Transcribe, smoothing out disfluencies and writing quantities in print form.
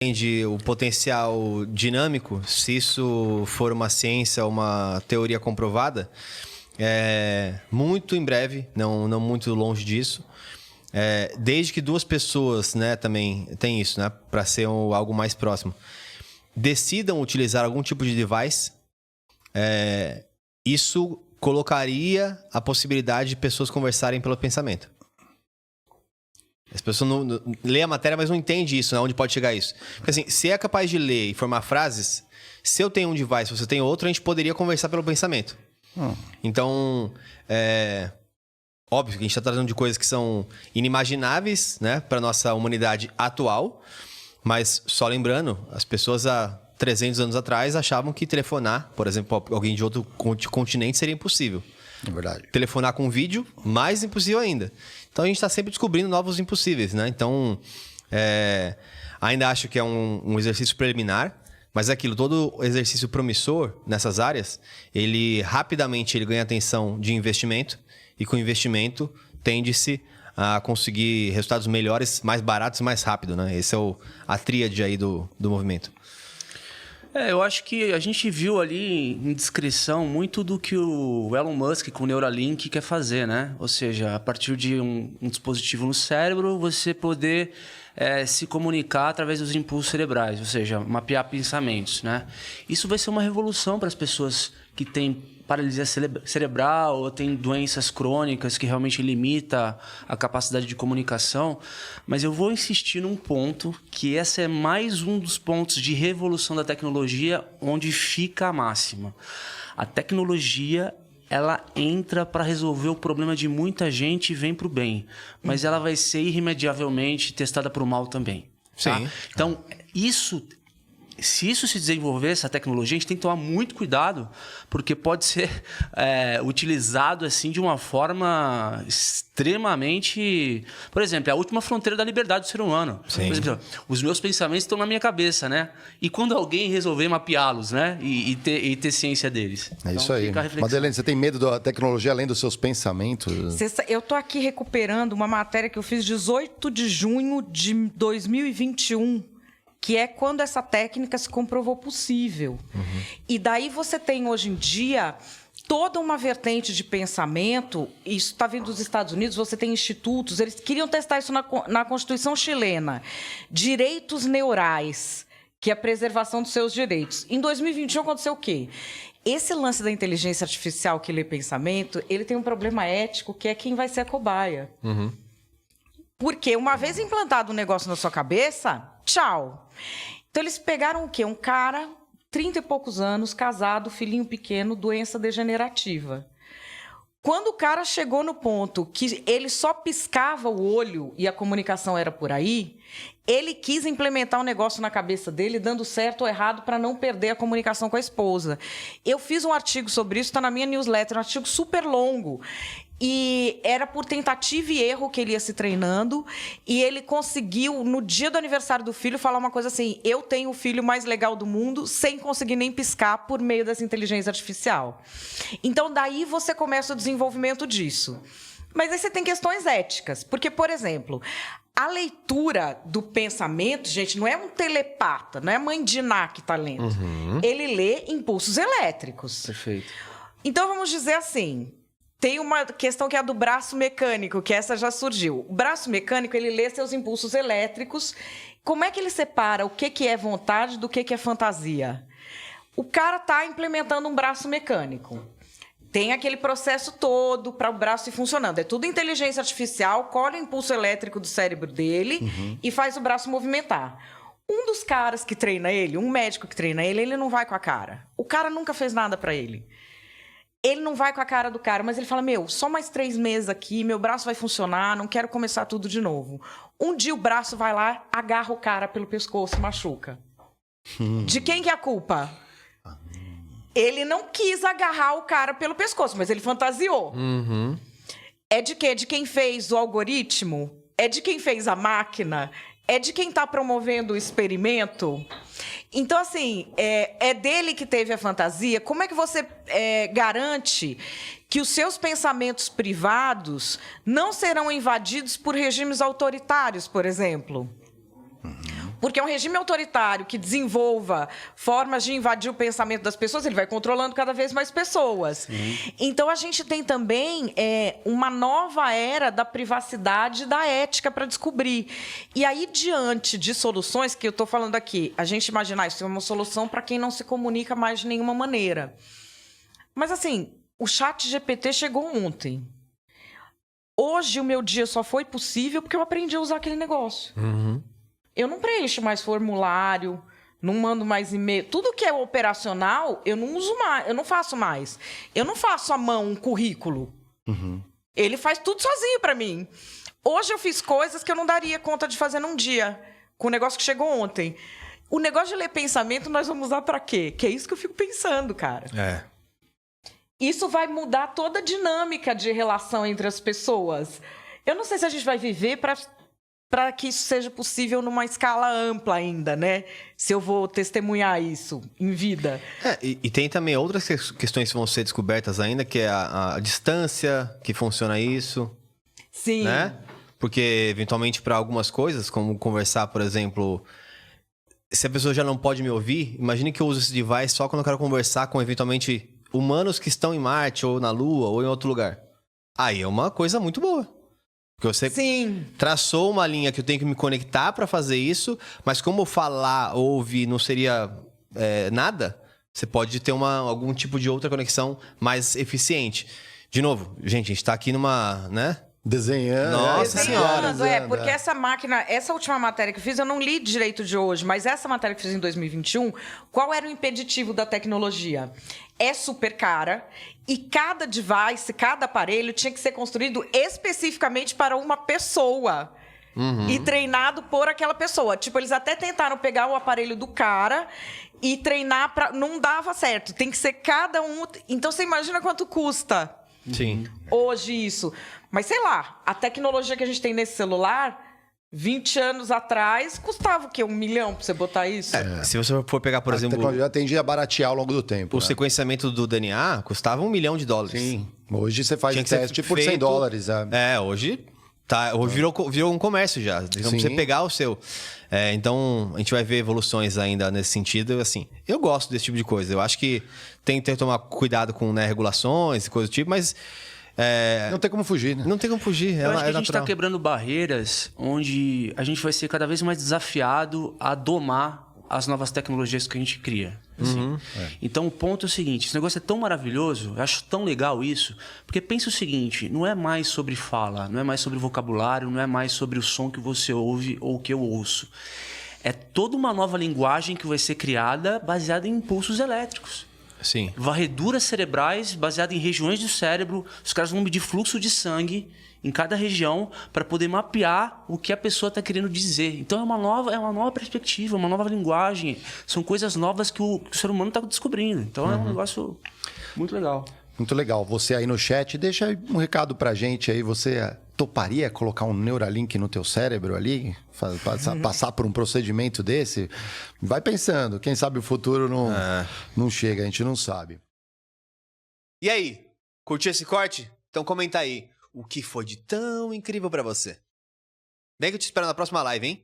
entende o potencial dinâmico, se isso for uma ciência, uma teoria comprovada, muito em breve, não muito longe disso, desde que duas pessoas, né, também tem isso, né, para ser algo mais próximo, decidam utilizar algum tipo de device, isso colocaria a possibilidade de pessoas conversarem pelo pensamento. As pessoas não lê a matéria, mas não entende isso, né? Onde pode chegar isso. Porque assim, se é capaz de ler e formar frases, se eu tenho um device, você tem outro, a gente poderia conversar pelo pensamento. Então, óbvio que a gente está tratando de coisas que são inimagináveis, né, para nossa humanidade atual, mas só lembrando, as pessoas há 300 anos atrás achavam que telefonar, por exemplo, alguém de outro continente seria impossível. É verdade. Telefonar com vídeo, mais impossível ainda. Então a gente está sempre descobrindo novos impossíveis, né? Então, ainda acho que é um exercício preliminar, mas é aquilo, todo exercício promissor nessas áreas, ele rapidamente ganha atenção de investimento, e com investimento tende-se a conseguir resultados melhores, mais baratos e mais rápido, né? Esse é a tríade aí do movimento. Eu acho que a gente viu ali em descrição muito do que o Elon Musk com o Neuralink quer fazer, né? Ou seja, a partir de um dispositivo no cérebro, você poder se comunicar através dos impulsos cerebrais, ou seja, mapear pensamentos, né? Isso vai ser uma revolução para as pessoas que têm paralisia cerebral ou tem doenças crônicas que realmente limita a capacidade de comunicação. Mas eu vou insistir num ponto que esse é mais um dos pontos de revolução da tecnologia onde fica a máxima. A tecnologia, ela entra para resolver o problema de muita gente e vem para o bem. Mas ela vai ser irremediavelmente testada para o mal também. Tá? Sim. Então, se isso se desenvolver, essa tecnologia, a gente tem que tomar muito cuidado, porque pode ser utilizado assim de uma forma extremamente... Por exemplo, é a última fronteira da liberdade do ser humano. Sim. Por exemplo, os meus pensamentos estão na minha cabeça, né? E quando alguém resolver mapeá-los, né? E ter ciência deles. É isso aí. Fica a reflexão. Madeleine, você tem medo da tecnologia além dos seus pensamentos? Eu tô aqui recuperando uma matéria que eu fiz 18 de junho de 2021, que é quando essa técnica se comprovou possível. E daí você tem, hoje em dia, toda uma vertente de pensamento, isso está vindo dos Estados Unidos, você tem institutos, eles queriam testar isso na Constituição chilena, direitos neurais, que é a preservação dos seus direitos. Em 2021 aconteceu o quê? Esse lance da inteligência artificial que lê pensamento, ele tem um problema ético, que é quem vai ser a cobaia. Porque uma vez implantado um negócio na sua cabeça, tchau. Então, eles pegaram o quê? Um cara, 30 e poucos anos, casado, filhinho pequeno, doença degenerativa. Quando o cara chegou no ponto que ele só piscava o olho e a comunicação era por aí, ele quis implementar um negócio na cabeça dele, dando certo ou errado, para não perder a comunicação com a esposa. Eu fiz um artigo sobre isso, está na minha newsletter, um artigo super longo. E era por tentativa e erro que ele ia se treinando. E ele conseguiu, no dia do aniversário do filho, falar uma coisa assim: eu tenho o filho mais legal do mundo, sem conseguir nem piscar por meio dessa inteligência artificial. Então, daí você começa o desenvolvimento disso. Mas aí você tem questões éticas. Porque, por exemplo, a leitura do pensamento, gente, não é um telepata, não é a mãe de Ná que está lendo. Ele lê impulsos elétricos. Perfeito. Então, vamos dizer assim... Tem uma questão que é a do braço mecânico, que essa já surgiu. O braço mecânico, ele lê seus impulsos elétricos. Como é que ele separa o que é vontade do que é fantasia? O cara está implementando um braço mecânico. Tem aquele processo todo para o braço ir funcionando. É tudo inteligência artificial, colhe o impulso elétrico do cérebro dele e faz o braço movimentar. Um dos caras que treina ele, um médico que treina ele, ele não vai com a cara. O cara nunca fez nada para ele. Ele não vai com a cara do cara, mas ele fala, só mais 3 meses aqui, meu braço vai funcionar, não quero começar tudo de novo. Um dia o braço vai lá, agarra o cara pelo pescoço e machuca. De quem que é a culpa? Ele não quis agarrar o cara pelo pescoço, mas ele fantasiou. É de quê? De quem fez o algoritmo? É de quem fez a máquina? É de quem está promovendo o experimento? Então, assim, é dele que teve a fantasia. Como é que você garante que os seus pensamentos privados não serão invadidos por regimes autoritários, por exemplo? Porque é um regime autoritário que desenvolva formas de invadir o pensamento das pessoas, ele vai controlando cada vez mais pessoas. Então, a gente tem também uma nova era da privacidade e da ética para descobrir. E aí, diante de soluções, que eu estou falando aqui, a gente imaginar isso é uma solução para quem não se comunica mais de nenhuma maneira. Mas, assim, o ChatGPT chegou ontem. Hoje, o meu dia só foi possível porque eu aprendi a usar aquele negócio. Eu não preencho mais formulário, não mando mais e-mail. Tudo que é operacional, eu não uso mais, eu não faço mais. Eu não faço à mão um currículo. Ele faz tudo sozinho para mim. Hoje eu fiz coisas que eu não daria conta de fazer num dia, com o negócio que chegou ontem. O negócio de ler pensamento, nós vamos usar para quê? Que é isso que eu fico pensando, cara. Isso vai mudar toda a dinâmica de relação entre as pessoas. Eu não sei se a gente vai viver para que isso seja possível numa escala ampla ainda, né? Se eu vou testemunhar isso em vida. E tem também outras questões que vão ser descobertas ainda, que é a distância que funciona isso. Sim. Né? Porque, eventualmente, para algumas coisas, como conversar, por exemplo... Se a pessoa já não pode me ouvir, imagine que eu uso esse device só quando eu quero conversar com, eventualmente, humanos que estão em Marte, ou na Lua, ou em outro lugar. Aí é uma coisa muito boa. Porque você traçou uma linha que eu tenho que me conectar para fazer isso, mas como falar ou ouvir não seria nada, você pode ter algum tipo de outra conexão mais eficiente. De novo, gente, a gente tá aqui numa, né? Desenhando. Nossa senhora. Porque essa máquina, essa última matéria que eu fiz, eu não li direito de hoje, mas essa matéria que eu fiz em 2021, qual era o impeditivo da tecnologia? É super cara e cada device, cada aparelho tinha que ser construído especificamente para uma pessoa. E treinado por aquela pessoa. Tipo, eles até tentaram pegar o aparelho do cara e treinar para... Não dava certo. Tem que ser cada um... Então, você imagina quanto custa. Sim. Hoje isso. Mas, sei lá, a tecnologia que a gente tem nesse celular, 20 anos atrás, custava o quê? 1 milhão pra você botar isso? Se você for pegar, por exemplo... A tecnologia tende a baratear ao longo do tempo. O sequenciamento do DNA custava $1 milhão. Sim. Hoje você faz Tinha que teste ser por feito... $100. Hoje... Hoje virou um comércio já. Então, você pegar o seu. Então, a gente vai ver evoluções ainda nesse sentido. Assim, eu gosto desse tipo de coisa. Eu acho que tem que tomar cuidado com regulações e coisa do tipo, mas... não tem como fugir, né? Não tem como fugir. Eu acho que a gente natural. está quebrando barreiras onde a gente vai ser cada vez mais desafiado a domar as novas tecnologias que a gente cria. Assim. Então, o ponto é o seguinte, esse negócio é tão maravilhoso, eu acho tão legal isso, porque pensa o seguinte, não é mais sobre fala, não é mais sobre vocabulário, não é mais sobre o som que você ouve ou o que eu ouço. É toda uma nova linguagem que vai ser criada baseada em impulsos elétricos. Sim. Varreduras cerebrais baseadas em regiões do cérebro, os caras vão medir fluxo de sangue em cada região para poder mapear o que a pessoa está querendo dizer. Então é uma nova perspectiva, uma nova linguagem. São coisas novas que o ser humano está descobrindo. Então é um negócio muito legal. Muito legal. Você aí no chat, deixa aí um recado pra gente aí. Você toparia colocar um Neuralink no teu cérebro ali? Passar por um procedimento desse? Vai pensando. Quem sabe o futuro não chega, a gente não sabe. E aí? Curtiu esse corte? Então comenta aí. O que foi de tão incrível pra você? Bem que eu te espero na próxima live, hein?